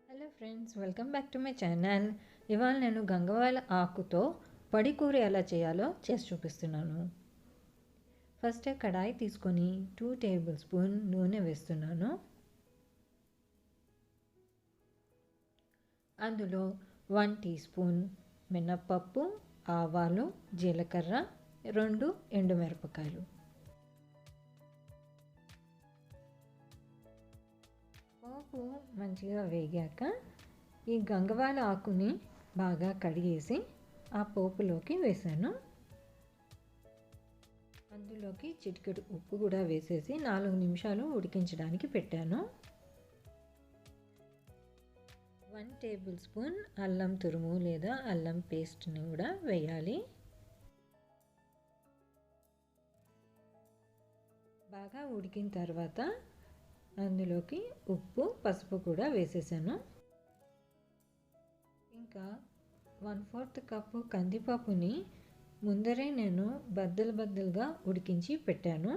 Hello friends, welcome back to my channel. ఇవాళ నేను గంగవాల ఆకుతో పొడి కూర ఎలా చేయాలో చేసి చూపిస్తున్నాను. ఫస్ట్ కడాయి తీసుకొని 2 టేబుల్ స్పూన్ నూనె వేస్తున్నాను. అందులో 1 టీ స్పూన్ మినప్పప్పు, ఆవాలు, జీలకర్ర, 2 ఎండుమిరపకాయలు. పోపు మంచిగా వేగాక ఈ గంగవాల ఆకుని బాగా కడిగేసి ఆ పోపులోకి వేసాను. అందులోకి చిటికెడు ఉప్పు కూడా వేసేసి 4 నిమిషాలు ఉడికించడానికి పెట్టాను. 1 టేబుల్ స్పూన్ అల్లం తురుము లేదా అల్లం పేస్ట్ని కూడా వేయాలి. బాగా ఉడికిన తర్వాత అందులోకి ఉప్పు, పసుపు కూడా వేసేసాను. ఇంకా 1/4 కప్పు కందిపప్పుని ముందరే నేను బద్దలుగా ఉడికించి పెట్టాను.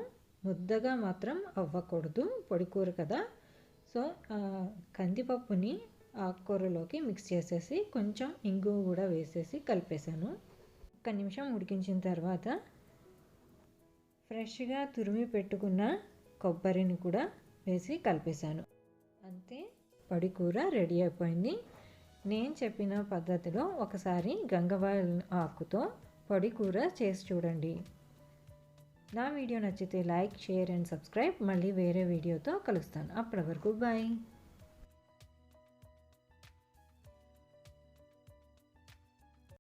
ముద్దగా మాత్రం అవ్వకూడదు, పొడి కూర కదా. సో కందిపప్పుని ఆకుకూరలోకి మిక్స్ చేసేసి కొంచెం ఇంగువ కూడా వేసేసి కలిపేశాను. 1 నిమిషం ఉడికించిన తర్వాత ఫ్రెష్గా తురిమి పెట్టుకున్న కొబ్బరిని కూడా వేసి కలిపేశాను. అంతే, పొడి కూర రెడీ అయిపోయింది. నేను చెప్పిన పద్ధతిలో ఒకసారి గంగవాల ఆకుతో పొడి కూర చేసి చూడండి. నా వీడియో నచ్చితే లైక్, షేర్ అండ్ సబ్స్క్రైబ్. మళ్ళీ వేరే వీడియోతో కలుస్తాను. అప్పటి వరకు బాయ్.